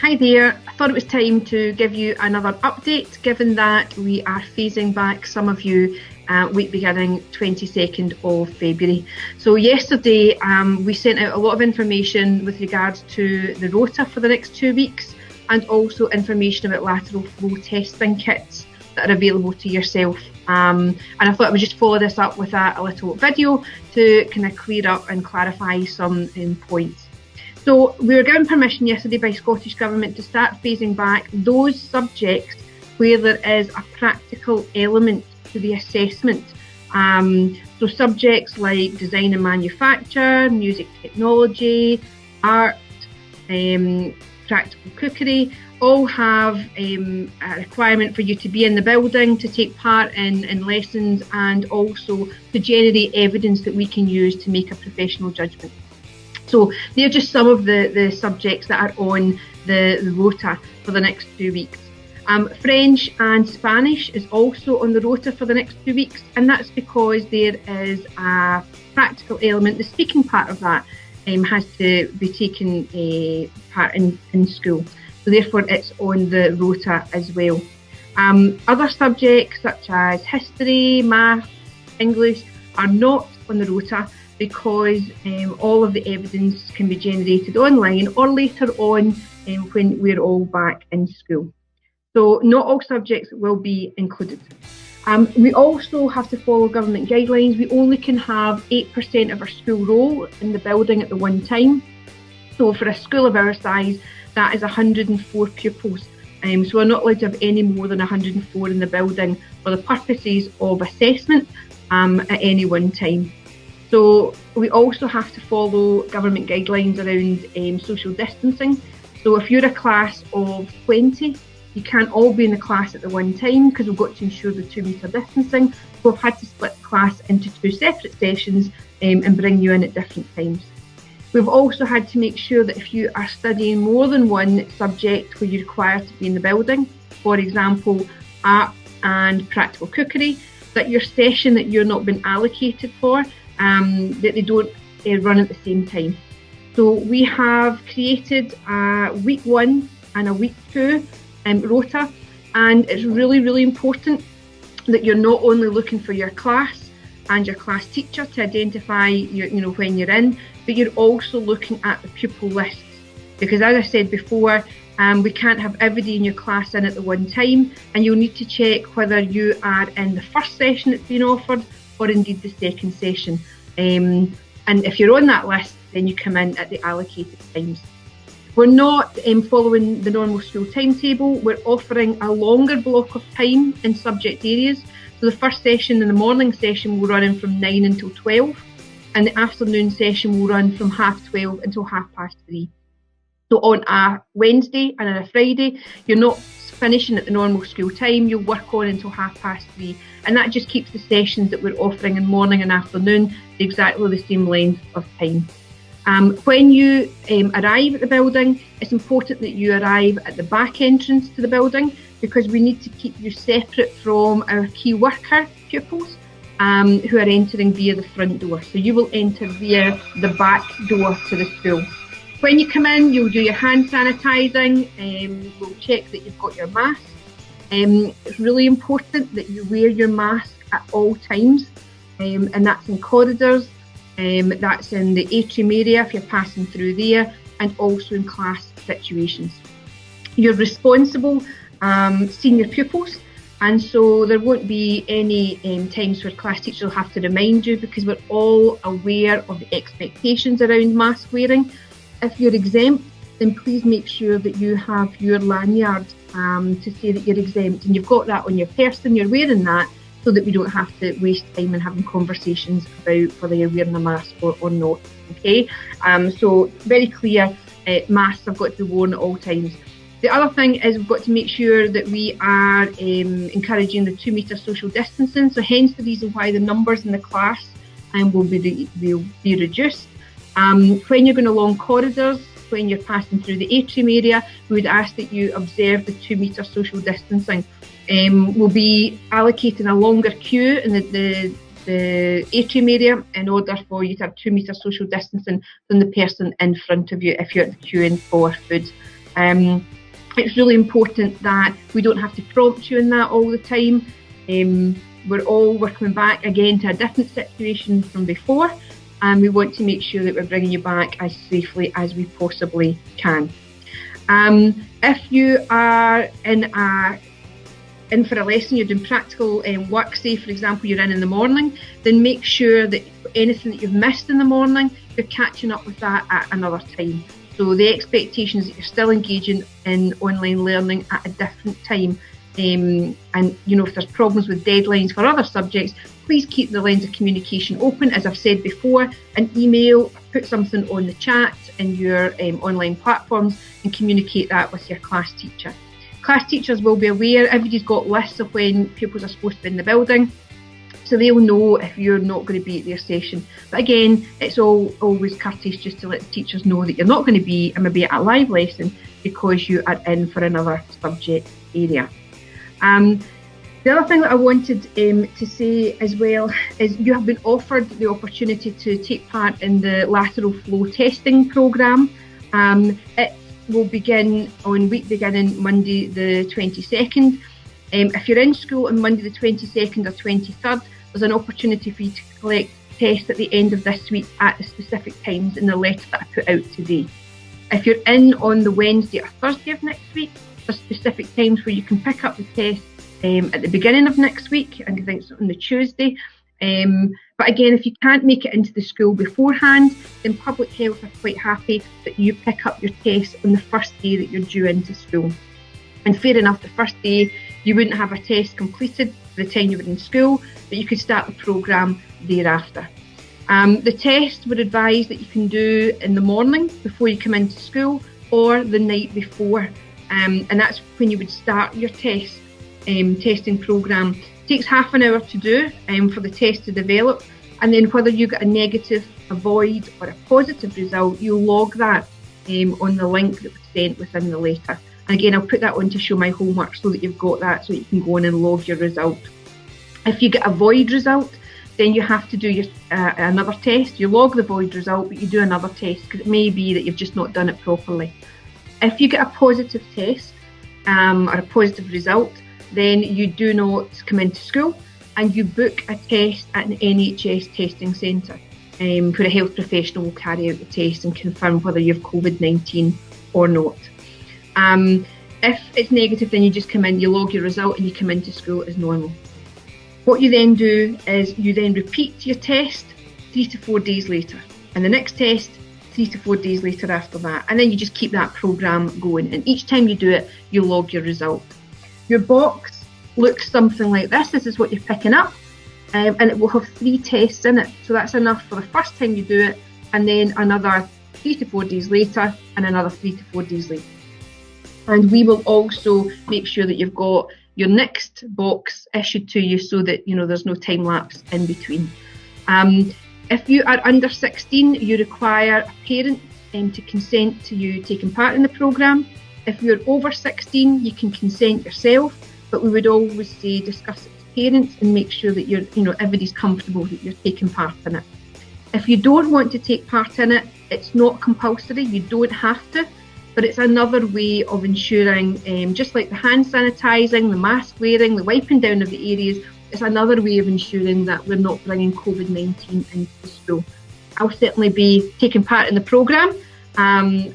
Hi there, I thought it was time to give you another update given that we are phasing back some of you week beginning 22nd of February. So yesterday we sent out a lot of information with regards to the rota for the next 2 weeks and also information about lateral flow testing kits that are available to yourself. And I thought I would just follow this up with a little video to kind of clear up and clarify some points. So we were given permission yesterday by Scottish Government to start phasing back those subjects where there is a practical element to the assessment. So subjects like design and manufacture, music technology, art, practical cookery, all have a requirement for you to be in the building, to take part in lessons, and also to generate evidence that we can use to make a professional judgment. So they're just some of the subjects that are on the rota for the next 2 weeks. French and Spanish is also on the rota for the next 2 weeks, and that's because there is a practical element. The speaking part of that has to be taken part in school, so therefore it's on the rota as well. Other subjects such as history, maths, English are not on the rota because all of the evidence can be generated online or later on when we're all back in school. So not all subjects will be included. We also have to follow government guidelines. We only can have 8% of our school roll in the building at the one time. So for a school of our size, that is 104 pupils. So we're not allowed to have any more than 104 in the building for the purposes of assessment at any one time. So we also have to follow government guidelines around social distancing. So if you're a class of 20, you can't all be in the class at the one time because we've got to ensure the 2 metre distancing. So we've had to split the class into 2 separate sessions and bring you in at different times. We've also had to make sure that if you are studying more than one subject where you're required to be in the building, for example, art and practical cookery, that your session that you're not been allocated for, that they don't run at the same time. So we have created a week 1 and a week 2 rota, and it's really important that you're not only looking for your class and your class teacher to identify when you're in, but you're also looking at the pupil lists, because as I said before, we can't have everybody in your class in at the one time, and you'll need to check whether you are in the first session that's been offered or indeed the second session. And if you're on that list, then you come in at the allocated times. We're not following the normal school timetable. We're offering a longer block of time in subject areas. So the first session in the morning session will run from 9 until 12, and the afternoon session will run from 12:30 until 3:30. So on a Wednesday and on a Friday, you're not finishing at the normal school time, you'll work on until 3:30, and that just keeps the sessions that we're offering in morning and afternoon exactly the same length of time. When you arrive at the building, it's important that you arrive at the back entrance to the building, because we need to keep you separate from our key worker pupils who are entering via the front door. So you will enter via the back door to the school. When you come in, you'll do your hand sanitising, we'll check that you've got your mask. It's really important that you wear your mask at all times, and that's in corridors, that's in the atrium area if you're passing through there, and also in class situations. You're responsible senior pupils, and so there won't be any times where class teachers will have to remind you, because we're all aware of the expectations around mask wearing. If you're exempt, then please make sure that you have your lanyard to say that you're exempt, and you've got that on your person, you're wearing that, so that we don't have to waste time in having conversations about whether you're wearing a mask or not. Okay, so very clear, masks have got to be worn at all times. The other thing is we've got to make sure that we are encouraging the 2 metre social distancing, so hence the reason why the numbers in the class will be reduced. When you're going along corridors, when you're passing through the atrium area, we would ask that you observe the 2 metre social distancing. We'll be allocating a longer queue in the atrium area in order for you to have 2 metre social distancing than the person in front of you if you're queuing for food. It's really important that we don't have to prompt you in that all the time. We're coming back again to a different situation from before, and we want to make sure that we're bringing you back as safely as we possibly can. If you are in for a lesson, you're doing practical work, say for example you're in the morning, then make sure that anything that you've missed in the morning, you're catching up with that at another time. So the expectation is that you're still engaging in online learning at a different time. And if there's problems with deadlines for other subjects, please keep the lines of communication open. As I've said before, an email, put something on the chat in your online platforms and communicate that with your class teacher. Class teachers will be aware, everybody's got lists of when pupils are supposed to be in the building, so they'll know if you're not going to be at their session. But again, it's always courteous just to let the teachers know that you're not going to be maybe at a live lesson because you are in for another subject area. The other thing that I wanted to say as well is you have been offered the opportunity to take part in the lateral flow testing programme. It will begin on week beginning Monday the 22nd. If you're in school on Monday the 22nd or 23rd, there's an opportunity for you to collect tests at the end of this week at the specific times in the letter that I put out today. If you're in on the Wednesday or Thursday of next week, there's specific times where you can pick up the test at the beginning of next week, and I think it's on the Tuesday. But again, if you can't make it into the school beforehand, then Public Health are quite happy that you pick up your test on the first day that you're due into school. And fair enough, the first day you wouldn't have a test completed by the time you were in school, but you could start the programme thereafter. The test would advise that you can do in the morning before you come into school or the night before. And that's when you would start your testing programme. It takes half an hour to do for the test to develop, and then whether you get a negative, a void or a positive result, you'll log that on the link that was sent within the letter. And again, I'll put that on to show my homework so that you've got that, so you can go on and log your result. If you get a void result, then you have to do another test. You log the void result, but you do another test because it may be that you've just not done it properly. If you get a positive test or a positive result, then you do not come into school and you book a test at an NHS testing centre where a health professional will carry out the test and confirm whether you have COVID-19 or not. If it's negative, then you just come in, you log your result and you come into school as normal. What you then do is you then repeat your test 3 to 4 days later, and the next test 3 to 4 days later after that, and then you just keep that programme going, and each time you do it, you log your result. Your box looks something like this. This is what you're picking up, and it will have 3 tests in it, so that's enough for the first time you do it, and then another 3 to 4 days later, and another 3 to 4 days later. And we will also make sure that you've got your next box issued to you so that there's no time lapse in between. If you are under 16, you require a parent to consent to you taking part in the programme. If you're over 16, you can consent yourself, but we would always say discuss it with parents and make sure that everybody's comfortable that you're taking part in it. If you don't want to take part in it, it's not compulsory. You don't have to. But it's another way of ensuring, just like the hand sanitising, the mask wearing, the wiping down of the areas, it's another way of ensuring that we're not bringing COVID-19 into the school. I'll certainly be taking part in the programme, and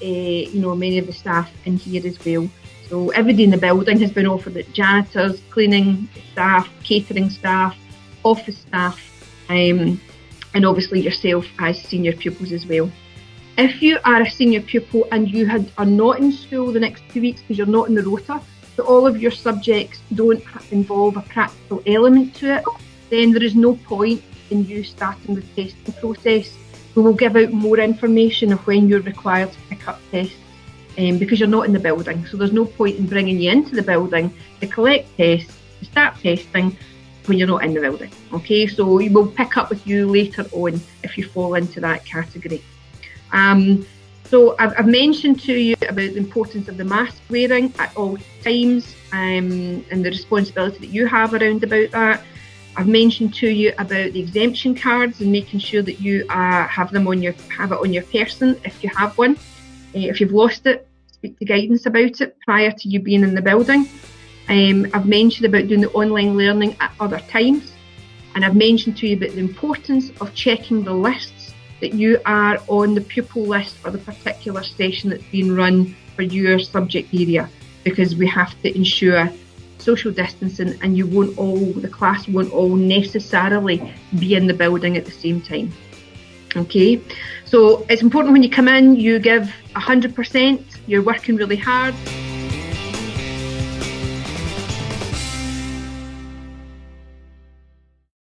many of the staff in here as well. So everybody in the building has been offered it: janitors, cleaning staff, catering staff, office staff, and obviously yourself as senior pupils as well. If you are a senior pupil and you are not in school the next 2 weeks because you're not in the rota, so all of your subjects don't involve a practical element to it, then there is no point in you starting the testing process. We will give out more information of when you're required to pick up tests because you're not in the building. So there's no point in bringing you into the building to collect tests, to start testing when you're not in the building. Okay, so we will pick up with you later on if you fall into that category. So I've mentioned to you about the importance of the mask wearing at all times and the responsibility that you have around about that. I've mentioned to you about the exemption cards and making sure that you have it on your person if you have one. If you've lost it, speak to guidance about it prior to you being in the building. I've mentioned about doing the online learning at other times, and I've mentioned to you about the importance of checking the lists that you are on the pupil list for the particular session that's being run for your subject area, because we have to ensure social distancing, and the class won't all necessarily be in the building at the same time. Okay, so it's important when you come in, you give 100%, you're working really hard.